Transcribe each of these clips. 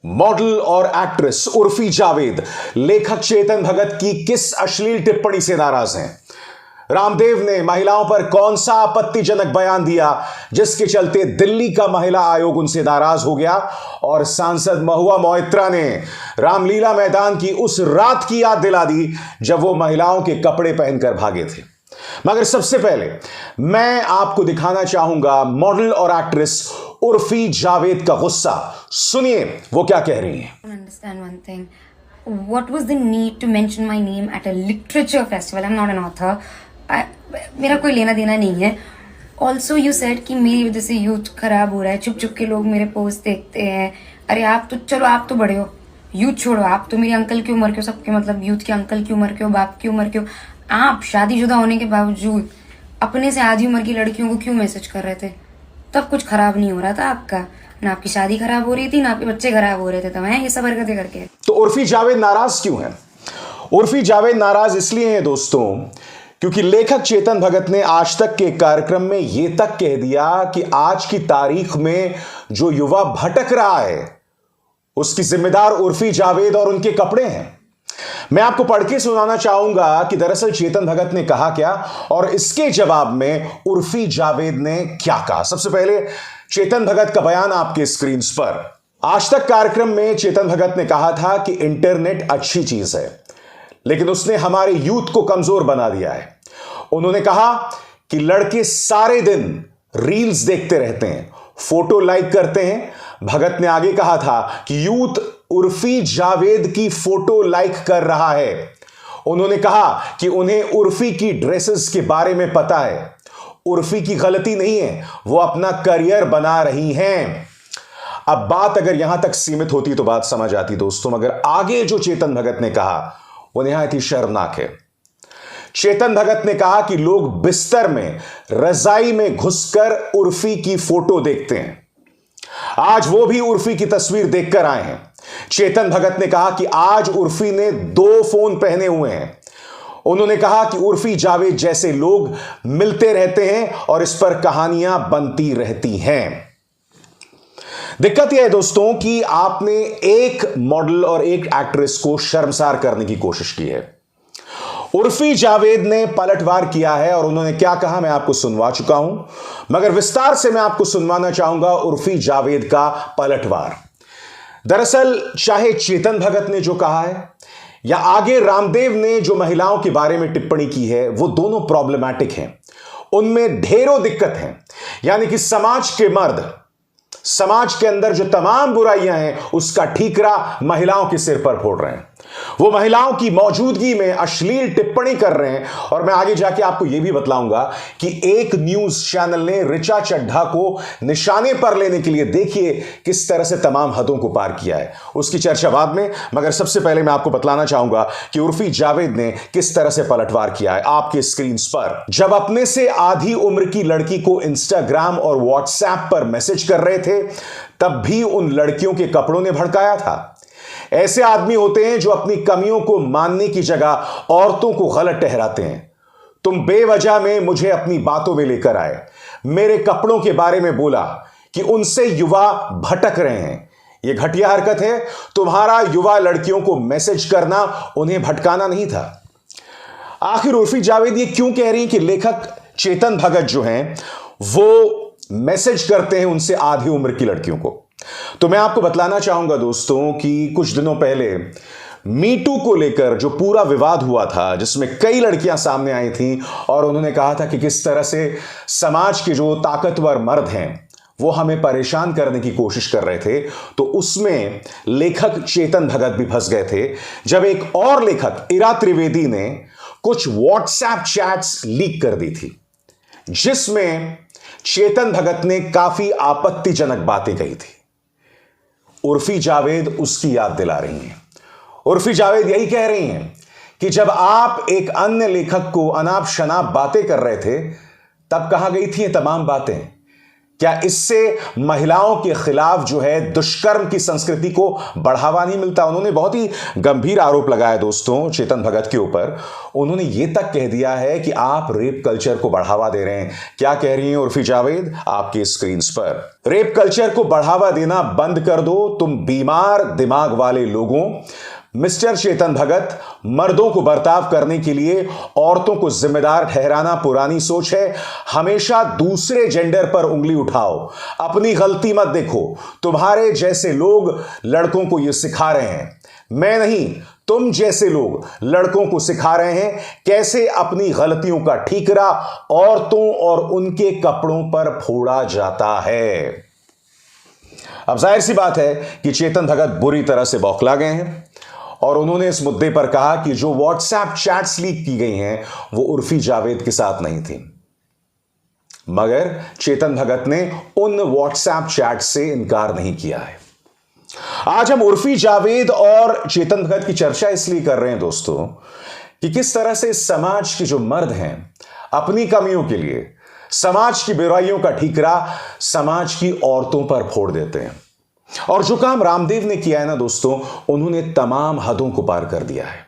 Model और actress Urfi Javed लेखक चेतन भगत की किस अश्लील टिप्पणी से नाराज हैं? रामदेव ने महिलाओं पर कौन सा आपत्तिजनक बयान दिया जिसके चलते दिल्ली का महिला आयोग उनसे नाराज हो गया? और सांसद महुआ मोइत्रा ने रामलीला मैदान की उस रात की याद दिला दी जब वो महिलाओं के कपड़े पहनकर भागे थे। मगर सबसे पहले मैं आपको दिखाना चाहूंगा मॉडल और एक्ट्रेस उर्फी जावेद का गुस्सा। सुनिए वो क्या कह रही हैं। Understand one thing. What was the need to mention my name at a literature festival? I'm not an author. मेरा कोई लेना देना नहीं है. Also you said कि मेरी वजह से यूथ खराब हो रहा है. चुप चुप के लोग मेरे पोस्ट देखते हैं. अरे आप तो चलो, आप तो बड़े हो, यूथ छोड़ो, आप तो मेरे अंकल की उम्र के हो, सबके मतलब यूथ के अंकल की उम्र के हो, बाप की उम्र के हो. आप शादीशुदा होने के बावजूद अपने से आधी उम्र की लड़कियों को क्यों मैसेज कर रहे थे? तब कुछ खराब नहीं हो रहा था आपका, ना आपकी शादी खराब हो रही थी, ना आपके बच्चे खराब हो रहे थे, तब ये सब हरकतें करके। तो उर्फी जावेद नाराज क्यों है? उर्फी जावेद नाराज इसलिए है दोस्तों क्योंकि लेखक चेतन भगत ने आज तक के कार्यक्रम में यह तक कह दिया कि आज की तारीख में जो युवा भटक रहा है उसकी जिम्मेदार उर्फी जावेद और उनके कपड़े हैं। मैं आपको पढ़ के सुनाना चाहूंगा कि दरअसल चेतन भगत ने कहा क्या और इसके जवाब में उर्फी जावेद ने क्या कहा। सबसे पहले चेतन भगत का बयान आपके स्क्रीन पर। आज तक कार्यक्रम में चेतन भगत ने कहा था कि इंटरनेट अच्छी चीज है लेकिन उसने हमारे यूथ को कमजोर बना दिया है। उन्होंने कहा कि लड़के सारे दिन रील्स देखते रहते हैं, फोटो लाइक करते हैं। भगत ने आगे कहा था कि यूथ उर्फी जावेद की फोटो लाइक कर रहा है। उन्होंने कहा कि उन्हें उर्फी की ड्रेसेस के बारे में पता है। उर्फी की गलती नहीं है, वो अपना करियर बना रही हैं। अब बात अगर यहां तक सीमित होती तो बात समझ आती दोस्तों, मगर आगे जो चेतन भगत ने कहा वो निहायत ही शर्मनाक है। चेतन भगत ने कहा कि लोग बिस्तर में, रजाई में घुसकर उर्फी की फोटो देखते हैं। आज वो भी उर्फी की तस्वीर देखकर आए हैं। चेतन भगत ने कहा कि आज उर्फी ने 2 फोन पहने हुए हैं। उन्होंने कहा कि उर्फी जावेद जैसे लोग मिलते रहते हैं और इस पर कहानियां बनती रहती हैं। दिक्कत यह है दोस्तों कि आपने एक मॉडल और एक एक्ट्रेस को शर्मसार करने की कोशिश की है। उर्फी जावेद ने पलटवार किया है और उन्होंने क्या कहा मैं आपको सुनवा चुका हूं, मगर विस्तार से मैं आपको सुनवाना चाहूंगा उर्फी जावेद का पलटवार। दरअसल चाहे चेतन भगत ने जो कहा है या आगे रामदेव ने जो महिलाओं के बारे में टिप्पणी की है वो दोनों प्रॉब्लमैटिक हैं। उनमें ढेरों दिक्कत हैं। यानी कि समाज के मर्द, समाज के अंदर जो तमाम बुराइयां हैं उसका ठीकरा महिलाओं के सिर पर फोड़ रहे हैं। वो महिलाओं की मौजूदगी में अश्लील टिप्पणी कर रहे हैं। और मैं आगे जाके आपको यह भी बतलाऊंगा कि एक न्यूज चैनल ने ऋचा चड्ढा को निशाने पर लेने के लिए देखिए किस तरह से तमाम हदों को पार किया है। उसकी चर्चा बाद में, मगर सबसे पहले मैं आपको बतलाना चाहूंगा कि उर्फी जावेद ने किस तरह से पलटवार किया है आपके स्क्रीन पर। जब अपने से आधी उम्र की लड़की को इंस्टाग्राम और व्हाट्सएप पर मैसेज कर रहे थे तब भी उन लड़कियों के कपड़ों ने भड़काया था। ऐसे आदमी होते हैं जो अपनी कमियों को मानने की जगह औरतों को गलत ठहराते हैं। तुम बेवजह में मुझे अपनी बातों में लेकर आए, मेरे कपड़ों के बारे में बोला कि उनसे युवा भटक रहे हैं। यह घटिया हरकत है। तुम्हारा युवा लड़कियों को मैसेज करना उन्हें भटकाना नहीं था। आखिर उर्फी जावेद ये क्यों कह रही हैं कि लेखक चेतन भगत जो हैं वो मैसेज करते हैं उनसे आधी उम्र की लड़कियों को? तो मैं आपको बतलाना चाहूंगा दोस्तों कि कुछ दिनों पहले मीटू को लेकर जो पूरा विवाद हुआ था जिसमें कई लड़कियां सामने आई थीं और उन्होंने कहा था कि किस तरह से समाज के जो ताकतवर मर्द हैं वो हमें परेशान करने की कोशिश कर रहे थे, तो उसमें लेखक चेतन भगत भी फंस गए थे जब एक और लेखक इरा त्रिवेदी ने कुछ व्हाट्सएप चैट्स लीक कर दी थी जिसमें चेतन भगत ने काफी आपत्तिजनक बातें कही थी। उर्फी जावेद उसकी याद दिला रही हैं। उर्फी जावेद यही कह रही हैं कि जब आप एक अन्य लेखक को अनाप शनाप बातें कर रहे थे तब कहां गई थी ये तमाम बातें? क्या इससे महिलाओं के खिलाफ जो है दुष्कर्म की संस्कृति को बढ़ावा नहीं मिलता? उन्होंने बहुत ही गंभीर आरोप लगाया दोस्तों चेतन भगत के ऊपर। उन्होंने यह तक कह दिया है कि आप रेप कल्चर को बढ़ावा दे रहे हैं। क्या कह रही हैं उर्फी जावेद? आपकी स्क्रीन पर। रेप कल्चर को बढ़ावा देना बंद कर दो तुम बीमार दिमाग वाले लोगों। मिस्टर चेतन भगत, मर्दों को बर्ताव करने के लिए औरतों को जिम्मेदार ठहराना पुरानी सोच है। हमेशा दूसरे जेंडर पर उंगली उठाओ, अपनी गलती मत देखो। तुम्हारे जैसे लोग लड़कों को यह सिखा रहे हैं, मैं नहीं, तुम जैसे लोग लड़कों को सिखा रहे हैं कैसे अपनी गलतियों का ठीकरा औरतों और उनके कपड़ों पर फोड़ा जाता है। अब जाहिर सी बात है कि चेतन भगत बुरी तरह से बौखला गए हैं और उन्होंने इस मुद्दे पर कहा कि जो व्हाट्सएप चैट्स लीक की गई हैं वो उर्फी जावेद के साथ नहीं थी। मगर चेतन भगत ने उन व्हाट्सएप चैट से इनकार नहीं किया है। आज हम उर्फी जावेद और चेतन भगत की चर्चा इसलिए कर रहे हैं दोस्तों कि किस तरह से समाज के जो मर्द हैं अपनी कमियों के लिए समाज की बुराइयों का ठीकरा समाज की औरतों पर फोड़ देते हैं। और जो काम रामदेव ने किया है ना दोस्तों, उन्होंने तमाम हदों को पार कर दिया है।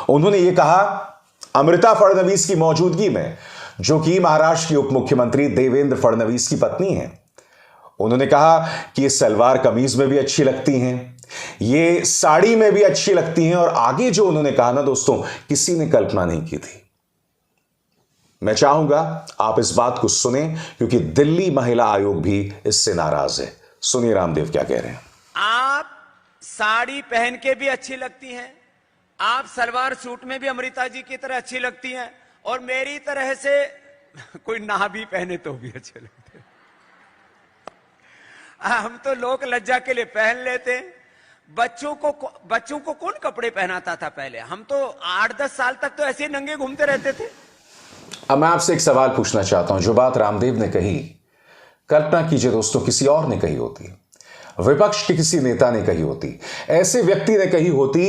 उन्होंने यह कहा अमृता फडणवीस की मौजूदगी में, जो कि महाराष्ट्र की उप मुख्यमंत्री देवेंद्र फडणवीस की पत्नी है, उन्होंने कहा कि ये सलवार कमीज में भी अच्छी लगती हैं, ये साड़ी में भी अच्छी लगती हैं। और आगे जो उन्होंने कहा ना दोस्तों, किसी ने कल्पना नहीं की थी। मैं चाहूंगा आप इस बात को सुने क्योंकि दिल्ली महिला आयोग भी इससे नाराज है। सुनिए रामदेव क्या कह रहे हैं। आप साड़ी पहन के भी अच्छी लगती हैं, आप सलवार सूट में भी अमृता जी की तरह अच्छी लगती हैं, और मेरी तरह से कोई ना भी पहने तो भी अच्छे लगते हैं। हम तो लोक लज्जा के लिए पहन लेते हैं। बच्चों को कौन कपड़े पहनाता था पहले? हम तो 8-10 साल तक तो ऐसे ही नंगे घूमते रहते थे। अब मैं आपसे एक सवाल पूछना चाहता हूं। जो बात रामदेव ने कही, कल्पना कीजिए दोस्तों किसी और ने कही होती, विपक्ष के किसी नेता ने कही होती, ऐसे व्यक्ति ने कही होती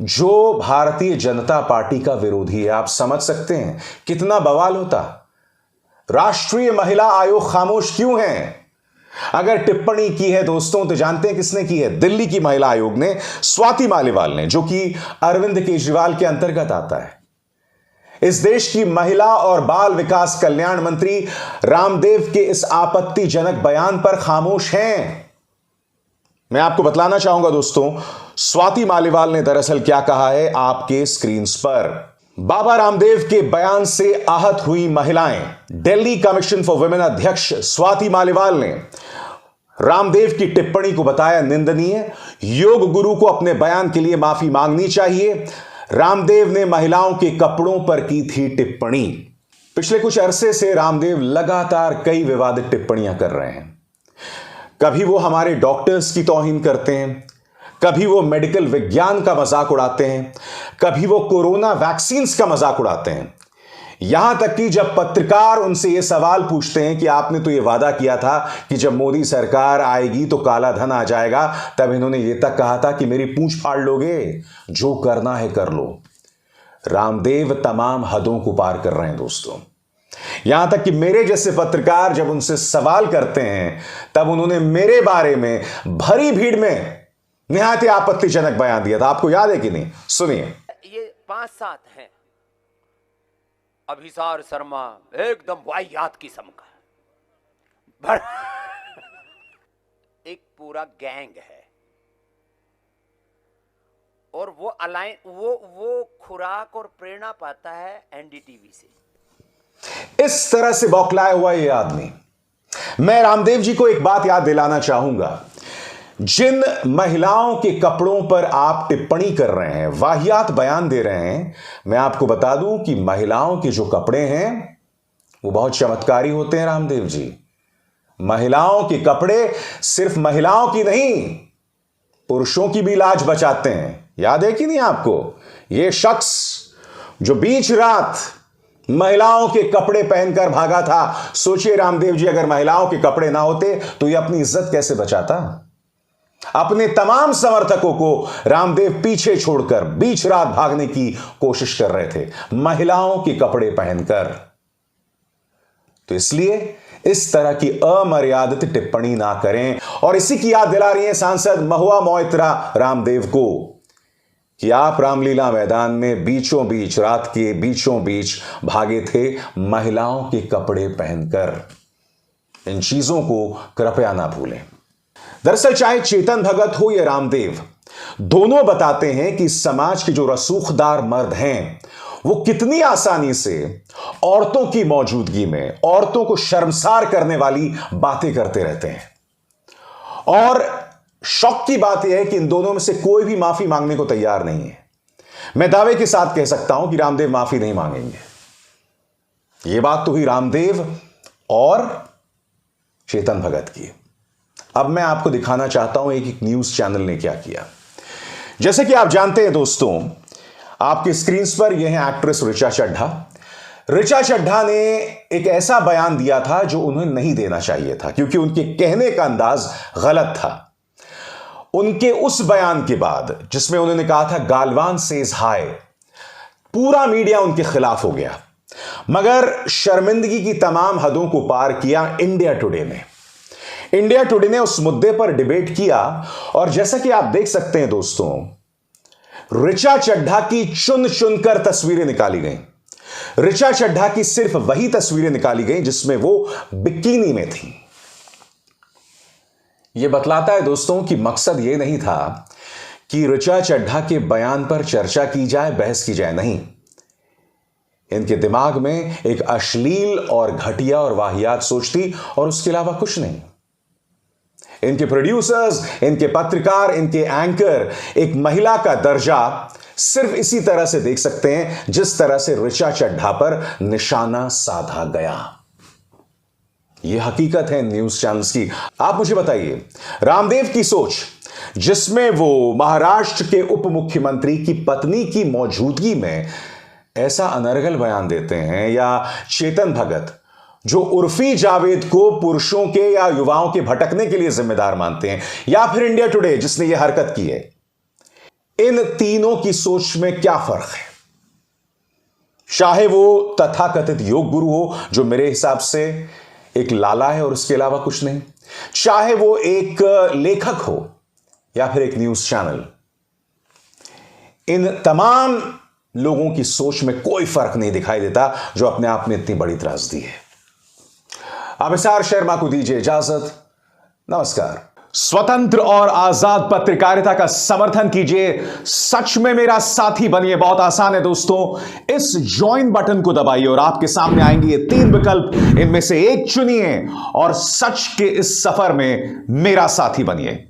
जो भारतीय जनता पार्टी का विरोधी है। आप समझ सकते हैं कितना बवाल होता। राष्ट्रीय महिला आयोग खामोश क्यों है? अगर टिप्पणी की है दोस्तों तो जानते हैं किसने की है? दिल्ली की महिला आयोग ने, स्वाति मालीवाल ने, जो कि अरविंद केजरीवाल के अंतर्गत आता है। इस देश की महिला और बाल विकास कल्याण मंत्री रामदेव के इस आपत्तिजनक बयान पर खामोश हैं। मैं आपको बतलाना चाहूंगा दोस्तों, स्वाति मालीवाल ने दरअसल क्या कहा है आपके स्क्रीन पर। बाबा रामदेव के बयान से आहत हुई महिलाएं। दिल्ली कमीशन फॉर वुमेन अध्यक्ष स्वाति मालीवाल ने रामदेव की टिप्पणी को बताया निंदनीय। योग गुरु को अपने बयान के लिए माफी मांगनी चाहिए। रामदेव ने महिलाओं के कपड़ों पर की थी टिप्पणी। पिछले कुछ अरसे से रामदेव लगातार कई विवादित टिप्पणियां कर रहे हैं। कभी वो हमारे डॉक्टर्स की तौहीन करते हैं, कभी वो मेडिकल विज्ञान का मजाक उड़ाते हैं, कभी वो कोरोना वैक्सीन्स का मजाक उड़ाते हैं। यहां तक कि जब पत्रकार उनसे यह सवाल पूछते हैं कि आपने तो यह वादा किया था कि जब मोदी सरकार आएगी तो काला धन आ जाएगा, तब इन्होंने यह तक कहा था कि मेरी पूंछ फाड़ लोगे, जो करना है कर लो। रामदेव तमाम हदों को पार कर रहे हैं दोस्तों। यहां तक कि मेरे जैसे पत्रकार जब उनसे सवाल करते हैं तब उन्होंने मेरे बारे में भरी भीड़ में निहायत आपत्तिजनक बयान दिया था। आपको याद है कि नहीं? सुनिए। ये 5-7 हैं। अभिसार शर्मा एकदम वाहियात किस्म का एक पूरा गैंग है, और वो वो खुराक और प्रेरणा पाता है एनडीटीवी से। इस तरह से बौखलाया हुआ ये आदमी। मैं रामदेव जी को एक बात याद दिलाना चाहूंगा, जिन महिलाओं के कपड़ों पर आप टिप्पणी कर रहे हैं, वाहियात बयान दे रहे हैं, मैं आपको बता दूं कि महिलाओं के जो कपड़े हैं वो बहुत चमत्कारी होते हैं रामदेव जी। महिलाओं के कपड़े सिर्फ महिलाओं की नहीं, पुरुषों की भी लाज बचाते हैं। याद है कि नहीं आपको? ये शख्स जो बीच रात महिलाओं के कपड़े पहनकर भागा था, सोचिए रामदेव जी अगर महिलाओं के कपड़े ना होते तो ये अपनी इज्जत कैसे बचाता। अपने तमाम समर्थकों को रामदेव पीछे छोड़कर बीच रात भागने की कोशिश कर रहे थे महिलाओं के कपड़े पहनकर। तो इसलिए इस तरह की अमर्यादित टिप्पणी ना करें। और इसी की याद दिला रही है सांसद महुआ मोइत्रा रामदेव को कि आप रामलीला मैदान में बीचों बीच, रात के बीचों बीच भागे थे महिलाओं के कपड़े पहनकर। इन चीजों को कृपया ना भूलें। दरअसल चाहे चेतन भगत हो या रामदेव, दोनों बताते हैं कि समाज के जो रसूखदार मर्द हैं वो कितनी आसानी से औरतों की मौजूदगी में औरतों को शर्मसार करने वाली बातें करते रहते हैं। और शौक की बात यह है कि इन दोनों में से कोई भी माफी मांगने को तैयार नहीं है। मैं दावे के साथ कह सकता हूं कि रामदेव माफी नहीं मांगेंगे। यह बात तो हुई रामदेव और चेतन भगत की। अब मैं आपको दिखाना चाहता हूं एक न्यूज चैनल ने क्या किया। जैसे कि आप जानते हैं दोस्तों, आपकी स्क्रीन पर यह है एक्ट्रेस ऋचा चड्ढा। ऋचा चड्ढा ने एक ऐसा बयान दिया था जो उन्हें नहीं देना चाहिए था, क्योंकि उनके कहने का अंदाज गलत था। उनके उस बयान के बाद जिसमें उन्होंने कहा था गालवान सेज हाय, पूरा मीडिया उनके खिलाफ हो गया। मगर शर्मिंदगी की तमाम हदों को पार किया इंडिया टुडे ने। इंडिया टुडे ने उस मुद्दे पर डिबेट किया और जैसा कि आप देख सकते हैं दोस्तों, ऋचा चड्ढा की चुन चुनकर तस्वीरें निकाली गई। ऋचा चड्ढा की सिर्फ वही तस्वीरें निकाली गई जिसमें वो बिकिनी में थी। यह बतलाता है दोस्तों कि मकसद यह नहीं था कि ऋचा चड्ढा के बयान पर चर्चा की जाए, बहस की जाए, नहीं। इनके दिमाग में एक अश्लील और घटिया और वाहियात सोच थी और उसके अलावा कुछ नहीं। इनके प्रोड्यूसर्स, इनके पत्रकार, इनके एंकर एक महिला का दर्जा सिर्फ इसी तरह से देख सकते हैं जिस तरह से ऋचा चड्ढा पर निशाना साधा गया। यह हकीकत है न्यूज चैनल्स की। आप मुझे बताइए, रामदेव की सोच जिसमें वो महाराष्ट्र के उप मुख्यमंत्री की पत्नी की मौजूदगी में ऐसा अनर्गल बयान देते हैं, या चेतन भगत जो उर्फी जावेद को पुरुषों के या युवाओं के भटकने के लिए जिम्मेदार मानते हैं, या फिर इंडिया टुडे जिसने यह हरकत की है, इन तीनों की सोच में क्या फर्क है? चाहे वो तथाकथित योग गुरु हो जो मेरे हिसाब से एक लाला है और उसके अलावा कुछ नहीं, चाहे वो एक लेखक हो या फिर एक न्यूज चैनल, इन तमाम लोगों की सोच में कोई फर्क नहीं दिखाई देता जो अपने आप में इतनी बड़ी त्रासदी है। अब एसआर शर्मा को दीजिए इजाजत। नमस्कार। स्वतंत्र और आजाद पत्रकारिता का समर्थन कीजिए, सच में मेरा साथी बनिए। बहुत आसान है दोस्तों, इस ज्वाइन बटन को दबाइए और आपके सामने आएंगे ये 3 विकल्प, इनमें से एक चुनिए और सच के इस सफर में मेरा साथी बनिए।